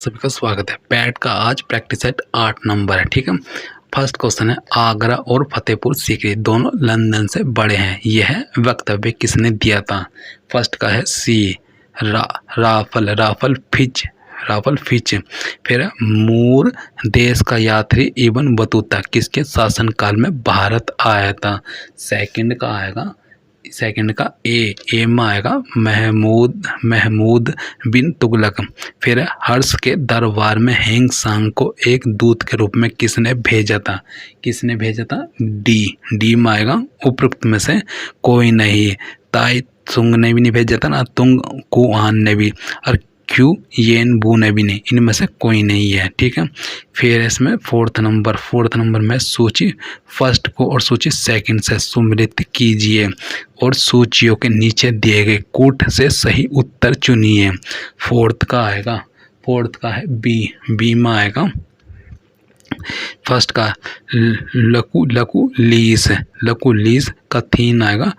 सभी का स्वागत है। पैट का आज प्रैक्टिस सेट 8 नंबर है। ठीक है, फर्स्ट क्वेश्चन है, आगरा और फतेहपुर सीकरी दोनों लंदन से बड़े हैं, यह वक्तव्य किसने दिया था? फर्स्ट का है सी राफल फिच। फिर मूर देश का यात्री इब्न बतूता किसके शासनकाल में भारत आया था? सेकंड का ए में आएगा महमूद बिन तुगलक। फिर हर्ष के दरबार में हेंग सांग को एक दूत के रूप में किसने भेजा था? डी में आएगा उपरोक्त में से कोई नहीं। ताई सुंग ने भी नहीं भेजा था ना, तुंग कुआन ने भी, और क्यू येन बू ने भी नहीं, इनमें से कोई नहीं है। ठीक है, फिर इसमें फोर्थ नंबर में सूची फर्स्ट को और सूची सेकंड से सुमृत कीजिए और सूचियों के नीचे दिए गए कूट से सही उत्तर चुनिए। फोर्थ का है बी में आएगा फर्स्ट का लकू लीस का थीन आएगा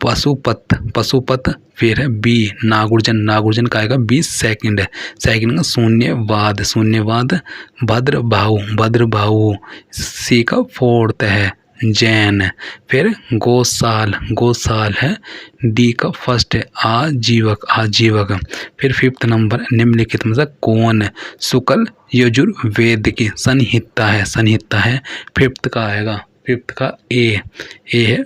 पशुपत। फिर है बी नागुर्जन का आएगा बी सेकंड का शून्यवाद भद्रबाहु। सी का फोर्थ है जैन। फिर गौशाल है डी का फर्स्ट है आजीवक। फिर फिफ्थ नंबर निम्नलिखित में से कौन शुक्ल यजुर्वेद की संहिता है? फिफ्थ का ए है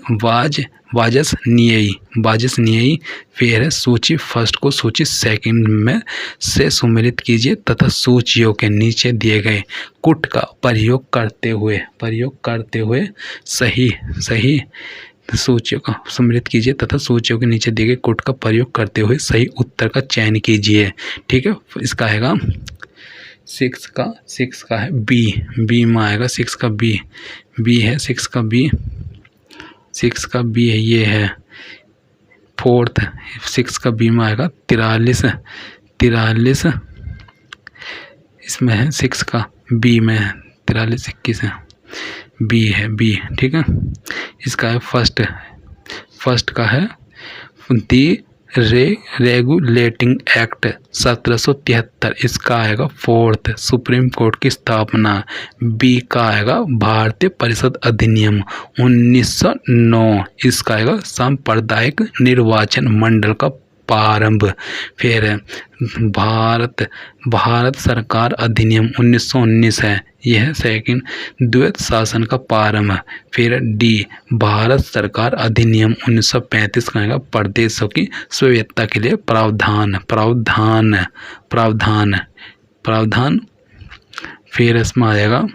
वाजस न्यायी। फिर है सूची फर्स्ट को सूची सेकंड में से सुमेलित कीजिए तथा सूचियों के नीचे दिए गए कुट का प्रयोग करते हुए सही सूचियों का सम्मिलित कीजिए तथा सूचियों के नीचे दिए गए कुट का प्रयोग करते हुए सही उत्तर का चयन कीजिए। ठीक है, इसका आएगा सिक्स का है बी में आएगा सिक्स का बी है, ये है फोर्थ। सिक्स का बी में आएगा 43। इसमें है सिक्स का बी में 43 21 है, बी। ठीक है, इसका है फर्स्ट का है दी रेगुलेटिंग एक्ट 1773। इसका आएगा फोर्थ सुप्रीम कोर्ट की स्थापना। बी का आएगा भारतीय परिषद अधिनियम 1909। इसका आएगा सांप्रदायिक निर्वाचन मंडल का प्रारंभ। फिर भारत सरकार अधिनियम 1919 है, यह सेकंड द्वैत शासन का प्रारंभ। फिर डी भारत सरकार अधिनियम 1935 का आएगा प्रदेशों की स्वायत्तता के लिए प्रावधान। फिर इसमें आएगा,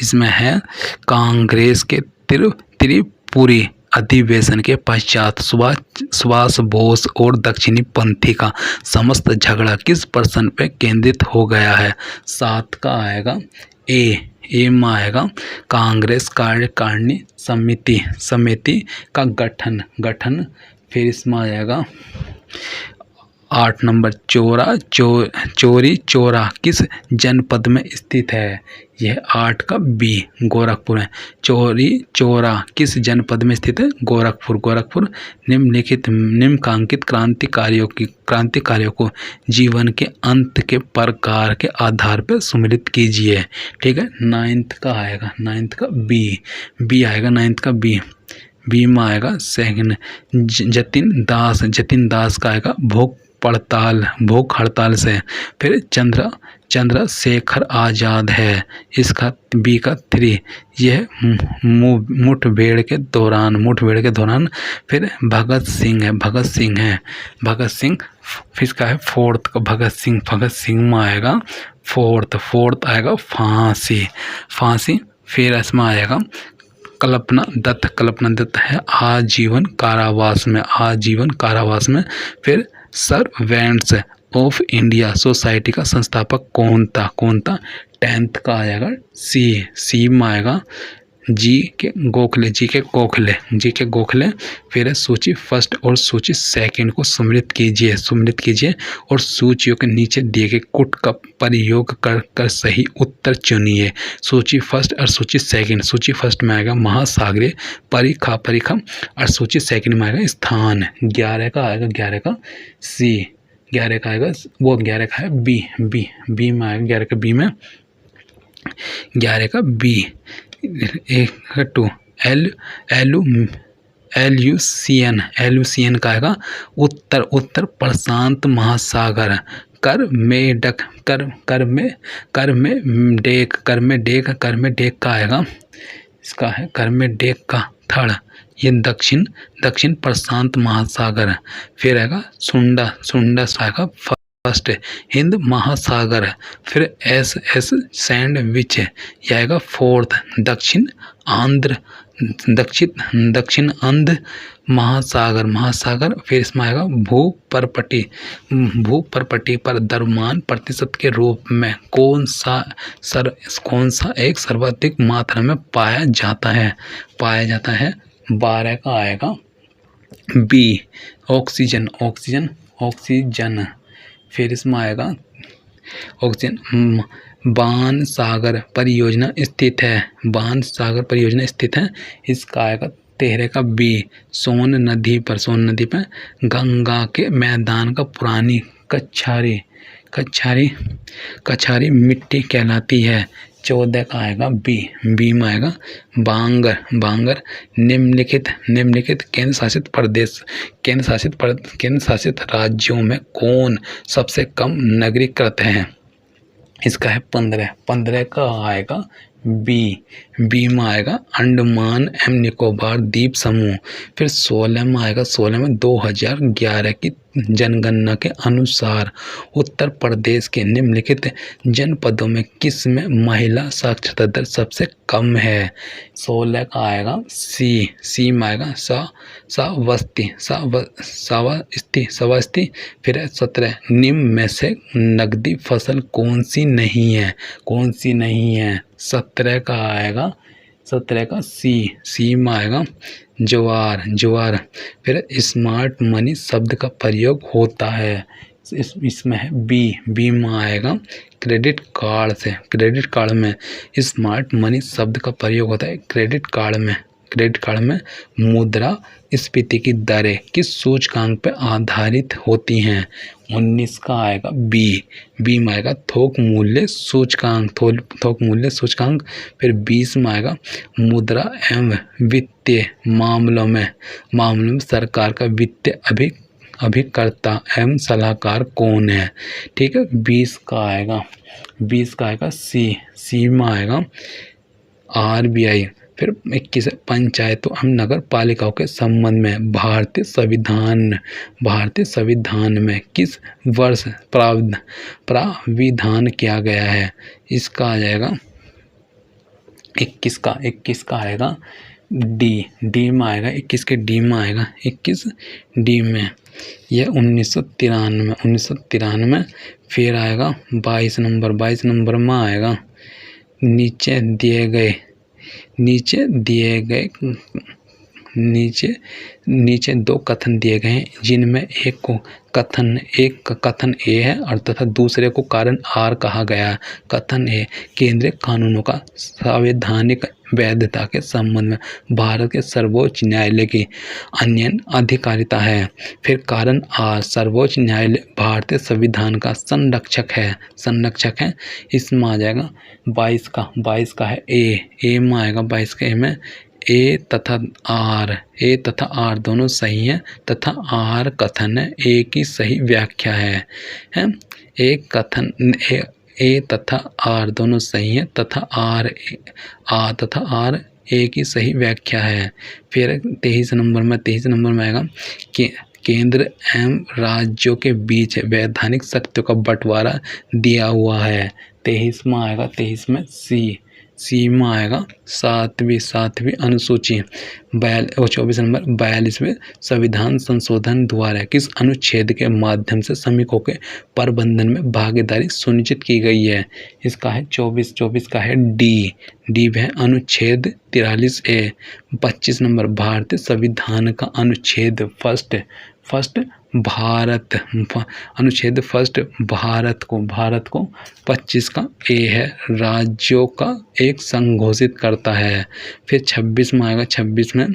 इसमें है कांग्रेस के त्रिपुरी अधिवेशन के पश्चात सुभाष बोस और दक्षिणी पंथी का समस्त झगड़ा किस प्रश्न पे केंद्रित हो गया है? 7 का आएगा ए में आएगा कांग्रेस कार्यकारिणी समिति का गठन। फिर इसमें आएगा 8 नंबर चौरी चौरा किस जनपद में स्थित है? यह 8 का बी गोरखपुर है। चौरी चौरा किस जनपद में स्थित है? गोरखपुर। निम्नलिखित क्रांतिकारियों को जीवन के अंत के प्रकार के आधार पर सम्मिलित कीजिए। ठीक है, 9th का बी आएगा। 9th का बी में आएगा सेकंड जतिन दास का आएगा भूख हड़ताल से। फिर चंद्रशेखर आजाद है, इसका बी का 3, यह मुठभेड़ के दौरान। फिर भगत सिंह। फिर इसका है फोर्थ का भगत सिंह में आएगा फोर्थ आएगा फांसी। फिर इसमें आएगा कल्पना दत्त है आजीवन कारावास में। फिर सर्वेंट्स ऑफ इंडिया सोसाइटी का संस्थापक कौन था? 10th का आएगा सी में आएगा जी के गोखले। फिर सूची फर्स्ट और सूची सेकंड को सम्मिलित कीजिए और सूचियों के नीचे दिए गए कुट का प्रयोग कर सही उत्तर चुनिए। सूची फर्स्ट और सूची सेकंड। सूची फर्स्ट में आएगा महासागरीय परिखा और सूची सेकंड में आएगा स्थान। 11 का सी 11 का आएगा, वो 11 का है बी, बी बी में आएगा 11 का बी में, 11 का बी। एक 2 एल एलू एलयूसियन का आएगा उत्तर, उत्तर प्रशांत महासागर। कर में डक, कर में डेक का आएगा, इसका है कर में डेक का थर्ड, ये दक्षिण प्रशांत महासागर। फिर आएगा सुंडा आएगा फर्स्ट, हिंद महासागर। फिर एस सैंडविच, यह आएगा फोर्थ, दक्षिण अंध महासागर। फिर इसमें आएगा भूपर्पटी पर द्रव्यमान प्रतिशत के रूप में कौन सा एक सर्वाधिक मात्रा में पाया जाता है 12 का आएगा बी, ऑक्सीजन। फिर इसमें आएगा ऑक्सीजन। बाण सागर परियोजना स्थित है, इसका आएगा 13 का बी, सोन नदी पर गंगा के मैदान का पुरानी कछारी मिट्टी कहलाती है। 14 का आएगा बी में आएगा बांगर। निम्नलिखित केंद्र शासित राज्यों में कौन सबसे कम नगरीकृत है? इसका है 15 का आएगा बी में आएगा अंडमान एवं निकोबार द्वीप समूह। फिर 16 में आएगा, 16 में 2011 की जनगणना के अनुसार उत्तर प्रदेश के निम्नलिखित जनपदों में किस में महिला साक्षरता दर सबसे कम है? 16 का आएगा सी में आएगा श्रावस्ती। फिर 17 निम्न में से नकदी फसल कौन सी नहीं है? 17 का आएगा, 17 का सी में आएगा ज्वार। फिर स्मार्ट मनी शब्द का प्रयोग होता है, इसमें है बी में आएगा क्रेडिट कार्ड में स्मार्ट मनी शब्द का प्रयोग होता है। क्रेडिट कार्ड में मुद्रा स्फीति की दरें किस सूचकांक पर आधारित होती हैं? 19 का आएगा बी में आएगा थोक मूल्य सूचकांक। फिर 20 में आएगा मुद्रा एवं वित्तीय मामलों में सरकार का वित्तीय अभिकर्ता एवं सलाहकार कौन है? ठीक है, 20 का आएगा सी में आएगा RBI। फिर 21 पंचायतों एवं नगर पालिकाओं के संबंध में भारतीय संविधान में किस वर्ष प्राविधान किया गया है? इसका आ जाएगा 21 का आएगा डी में आएगा, 21 के डी में आएगा, 21 डी में यह 1993। फिर आएगा 22 नंबर में आएगा नीचे दो कथन दिए गए हैं, जिनमें एक कथन ए है और तथा दूसरे को कारण आर कहा गया। कथन ए केंद्रीय कानूनों का संवैधानिक वैधता के संबंध में भारत के सर्वोच्च न्यायालय की अन्यन अधिकारिता है। फिर कारण आर सर्वोच्च न्यायालय भारतीय संविधान का संरक्षक है। इसमें आ जाएगा 22 का है ए में आएगा, 22 के ए में ए तथा आर दोनों सही हैं तथा आर कथन है, ए की सही व्याख्या है। एक कथन ए तथा आर दोनों सही हैं तथा आर ए की सही व्याख्या है। फिर 23 नंबर में आएगा कि केंद्र एवं राज्यों के बीच वैधानिक शक्तियों का बंटवारा दिया हुआ है। 23 में आएगा, 23 में सी में आएगा सातवीं अनुसूची। 24 नंबर 42वें संविधान संशोधन द्वारा किस अनुच्छेद के माध्यम से श्रमिकों के प्रबंधन में भागीदारी सुनिश्चित की गई है? इसका है 24 का है डी है अनुच्छेद 43A। 25 नंबर भारतीय संविधान का अनुच्छेद फर्स्ट भारत को 25 का ए है, राज्यों का एक संघ घोषित करता है। फिर 26 में आएगा, 26 में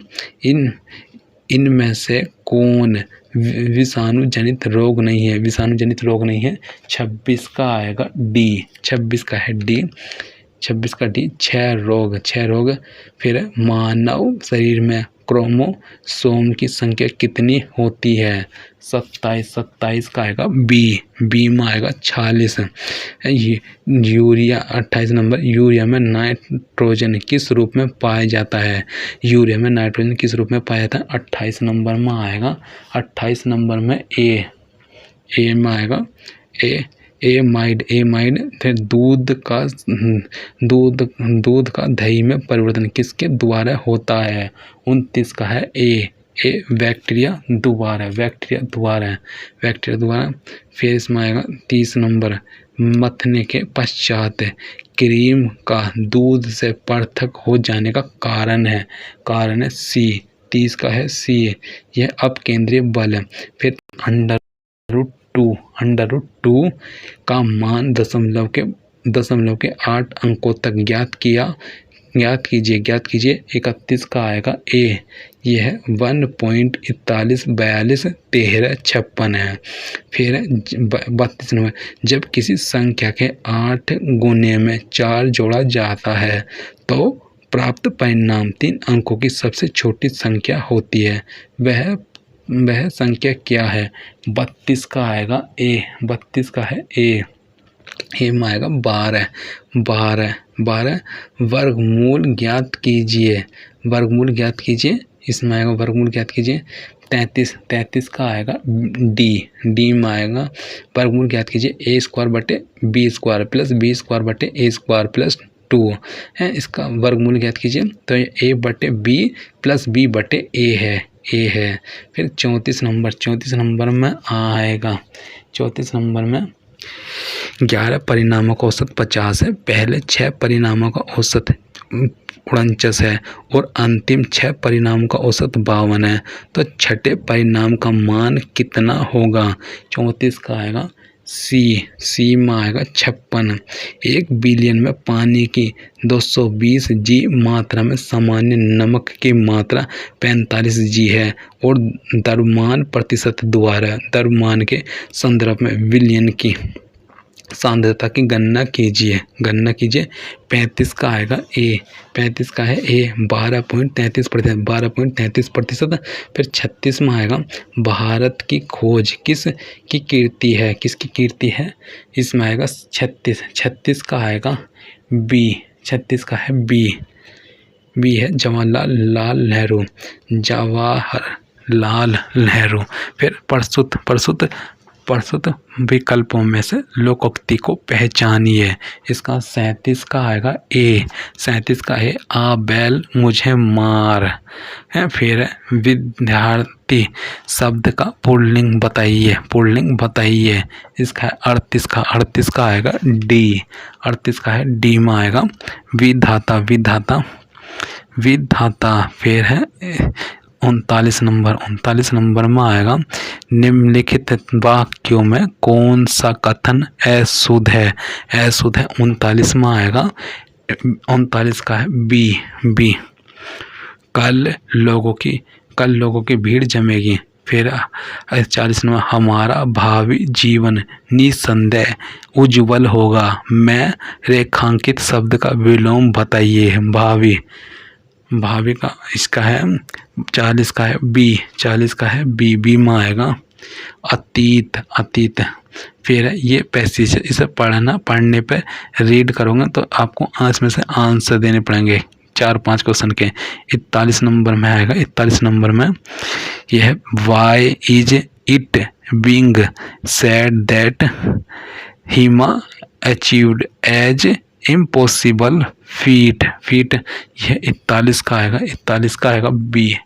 इनमें से कौन विषाणु जनित रोग नहीं है, विषाणु जनित रोग नहीं है। 26 का आएगा डी, 26 का है डी, 26 का डी। 6 रोग, 6 रोग। फिर मानव शरीर में क्रोमोसोम की संख्या कितनी होती है? 27, 27 का आएगा बी, बी में आएगा 46। यूरिया 28 नंबर, यूरिया में नाइट्रोजन किस रूप में पाया जाता है? यूरिया में नाइट्रोजन किस रूप में पाया जाता है? 28 नंबर में आएगा, 28 नंबर में ए, ए में आएगा एमाइड, एमाइड। फिर दूध का दही में परिवर्तन किसके द्वारा होता है? 29 का है ए, बैक्टीरिया द्वारा, बैक्टीरिया द्वारा, बैक्टीरिया द्वारा। फिर इसमें आएगा 30 नंबर, मथने के पश्चात क्रीम का दूध से पृथक हो जाने का कारण है, कारण है सी, 30 का है सी, यह अपकेंद्रीय बल है। फिर अंडर रूट 2 का मान दशमलव के 8 अंकों तक ज्ञात कीजिए। 31 का आएगा ए, यह 1.41421356 है। फिर 32 नंबर, जब किसी संख्या के 8 गुने में 4 जोड़ा जाता है तो प्राप्त परिणाम 3 अंकों की सबसे छोटी संख्या होती है, वह संख्या क्या है? 32 का आएगा ए, 32 का है ए में आएगा 12, 12, 12। वर्गमूल ज्ञात कीजिए, वर्गमूल ज्ञात कीजिए, इसमें आएगा वर्गमूल ज्ञात कीजिए। 33, 33 का आएगा डी, डी में आएगा वर्गमूल ज्ञात कीजिए। ए स्क्वायर बटे b square plus b square बटे ए स्क्वायर प्लस 2 है, इसका वर्गमूल ज्ञात कीजिए। तो ए बटे बी प्लस बी बटे ए है, ए है। फिर 34 नंबर, 34 नंबर में आएगा, 34 नंबर में 11 परिणामों का औसत 50 है, पहले 6 परिणामों का औसत 49 है और अंतिम 6 परिणामों का औसत 52 है, तो छठे परिणाम का मान कितना होगा? 34 का आएगा सी, सी में आएगा 56। 1 बिलियन में पानी की 220 जी मात्रा में सामान्य नमक की मात्रा 45 जी है और द्रव्यमान प्रतिशत द्वारा द्रव्यमान के संदर्भ में विलयन की सांद्रता की गणना कीजिए, 35 का आएगा ए, 35 का है ए, 12.33%, 12.33%। फिर 36 में आएगा भारत की खोज किसकी कीर्ति है, किसकी कीर्ति है? इसमें आएगा 36, 36 का आएगा बी, 36 का है बी, बी है जवाहरलाल नेहरू, जवाहरलाल नेहरू। फिर प्रस्तुत विकल्पों में से लोकोक्ति को पहचानिए, इसका 37 का आएगा ए, 37 का है आ बैल मुझे मार है। फिर विद्यार्थी शब्द का पुल्लिंग बताइए, इसका 38 का आएगा डी, 38 का है डी में आएगा विधाता। फिर है 39 नंबर में आएगा निम्नलिखित वाक्यों में कौन सा कथन अशुद्ध है? 39 में आएगा 39 का है बी। कल लोगों की भीड़ जमेगी। फिर 40 में हमारा भावी जीवन निसंदेह उज्जवल होगा। मैं रेखांकित शब्द का विलोम बताइए। भावी का इसका है 40 का है बी, 40 का है बी में आएगा अतीत। फिर ये पैसेज इसे पढ़ने पे रीड करोगे तो आपको इसमें से आंसर देने पड़ेंगे 4-5 क्वेश्चन के। 41 नंबर में आएगा, 41 नंबर में यह why is it being said that Hima achieved as impossible feat. यह 41 का आएगा, 41 का आएगा बी,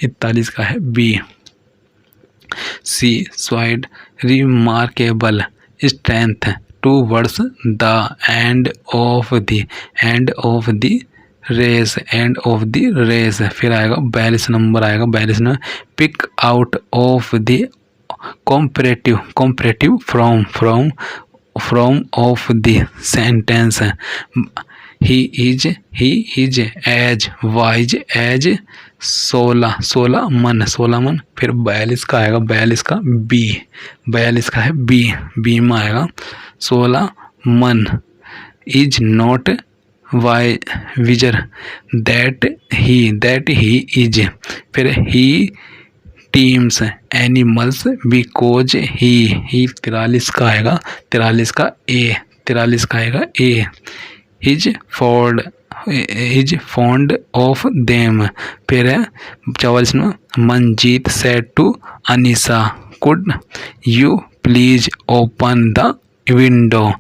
41 का है B. She showed remarkable strength towards the end of the race. फिर आएगा 42 नंबर आएगा, 42 में pick out of the comparative from of the sentence he is as wise as 16 मन। फिर 42 का आएगा, 42 का बी, 42 का है बी, बी में आएगा 16 मन। Is not way wiser that he is. फिर he tames animals because he 43 का आएगा, 43 का ए, 43 का आएगा A. Is fond of them. फिर है 44 में Manjeet said to Anisa could you please open the window.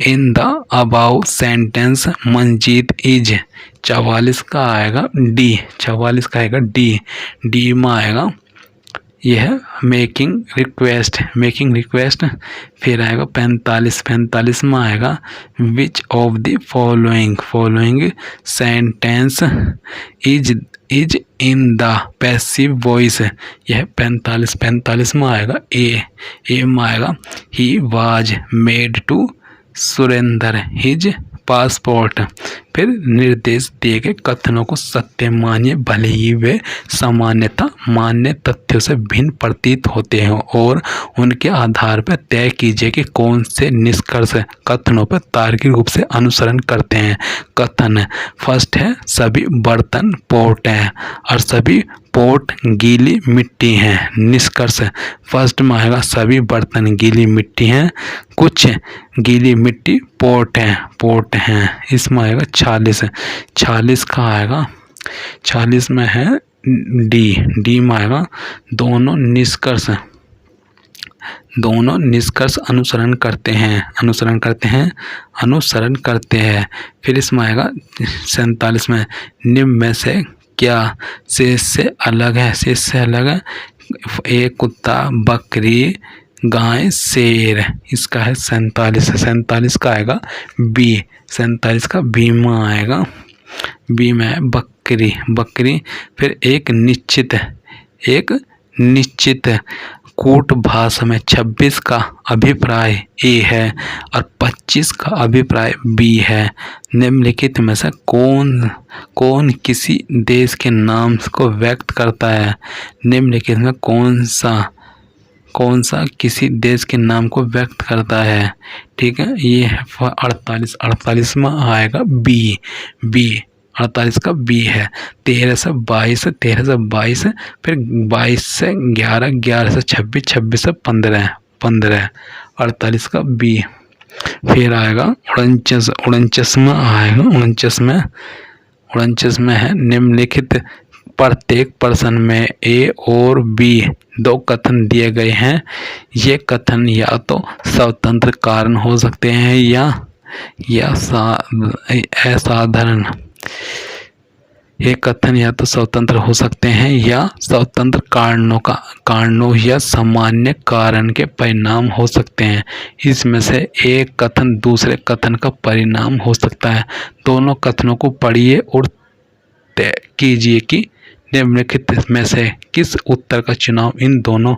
In the above sentence Manjeet is. 44 का आएगा डी, 44 का आएगा डी, डी में आएगा यह मेकिंग रिक्वेस्ट। फिर आएगा 45 में आएगा which of the following sentence is in the passive voice. यह 45 में आएगा ए में आएगा he was made to surrender his passport. फिर निर्देश दिए गए कथनों को सत्य मानिए भले ही वे सामान्यतः मान्य तथ्यों से भिन्न प्रतीत होते हैं और उनके आधार पर तय कीजिए कि कौन से निष्कर्ष कथनों पर तार्किक रूप से अनुसरण करते हैं। कथन फर्स्ट है सभी बर्तन पोट हैं और सभी पोट गीली मिट्टी हैं। निष्कर्ष फर्स्ट में आएगा सभी बर्तन गीली मिट्टी हैं, कुछ गीली मिट्टी पोट हैं। इसमें आएगा 46 का आएगा, 46 में है डी में आएगा दोनों निष्कर्ष अनुसरण करते हैं। फिर इसमें आएगा 47 में निम्न में से क्या शेष से अलग है। एक कुत्ता, बकरी, गाय, शेर। इसका है 47 का आएगा बी, 47 का बी में आएगा, बी में है बकरी। फिर एक निश्चित कूट भाषा में 26 का अभिप्राय ए है और 25 का अभिप्राय बी है। निम्नलिखित में से कौन किसी देश के नाम को व्यक्त करता है। निम्नलिखित में कौन सा किसी देश के नाम को व्यक्त करता है। ठीक है, ये है 48 में आएगा बी, 48 का बी है। 13 से 22, फिर 22 से 11, 11 से 26, 26 से 15, 48 का बी। फिर आएगा 49 में आएगा, 49 में है निम्नलिखित प्रत्येक प्रश्न में ए और बी दो कथन दिए गए हैं। ये कथन या तो स्वतंत्र कारण हो सकते हैं या असाधारण। ये कथन या तो स्वतंत्र हो सकते हैं या स्वतंत्र कारणों या सामान्य कारण के परिणाम हो सकते हैं। इसमें से एक कथन दूसरे कथन का परिणाम हो सकता है। दोनों कथनों को पढ़िए और तय कीजिए कि निम्नलिखित में से किस उत्तर का चुनाव इन दोनों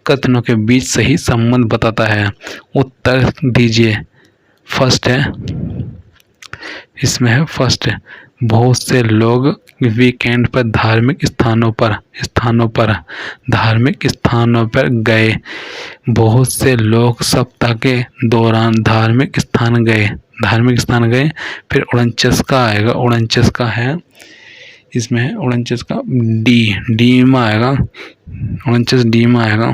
कथनों के बीच सही संबंध बताता है। उत्तर दीजिए। फर्स्ट है, इसमें है फर्स्ट बहुत से लोग वीकेंड पर धार्मिक स्थानों पर गए। बहुत से लोग सप्ताह के दौरान धार्मिक स्थान गए। फिर 49 का आएगा, 49 का है, इसमें है 49 का डी में आएगा, 49 डी में आएगा।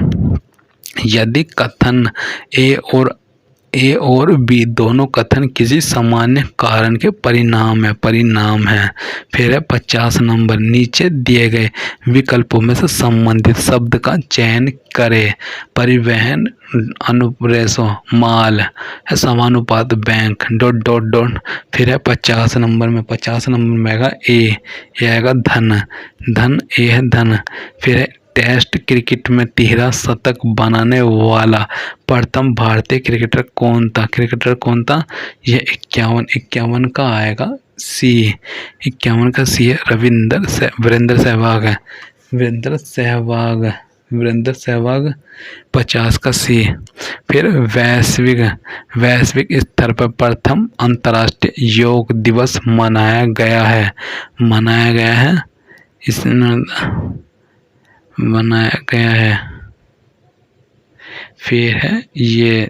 यदि कथन ए और बी दोनों कथन किसी सामान्य कारण के परिणाम है। फिर है 50 नंबर, नीचे दिए गए विकल्पों में से संबंधित शब्द का चयन करें। परिवहन, अनुप्रेषण, माल है, समानुपात, बैंक, ... फिर है 50 नंबर में आएगा ए, आएगा धन, ए है धन। फिर है टेस्ट क्रिकेट में 13 शतक बनाने वाला प्रथम भारतीय क्रिकेटर कौन था। यह 51 का आएगा सी, 51 का सी है वीरेंद्र सहवाग। वीरेंद्र सहवाग। 50 का सी। फिर वैश्विक स्तर पर प्रथम अंतर्राष्ट्रीय योग दिवस मनाया गया है मनाया गया है। फिर है ये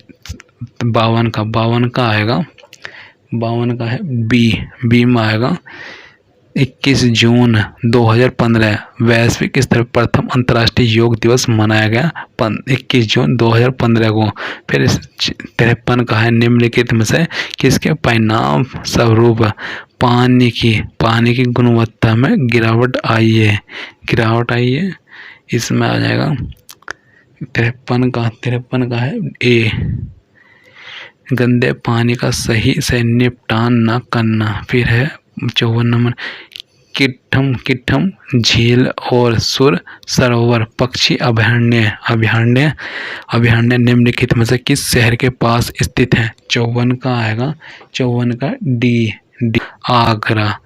52 का आएगा, 52 का है बी में आएगा 21 जून 2015 वैश्विक स्तर पर प्रथम अंतर्राष्ट्रीय योग दिवस मनाया गया 21 जून 2015 को। फिर 53 का है निम्नलिखित में से किसके परिणाम स्वरूप पानी की गुणवत्ता में गिरावट आई है। इसमें आ जाएगा 53 का है ए, गंदे पानी का सही से निपटान न करना। फिर है 54 नंबर किट्ठम झील और सुर सरोवर पक्षी अभयारण्य निम्नलिखित में से किस शहर के पास स्थित है। 54 का आएगा, 54 का डी आगरा।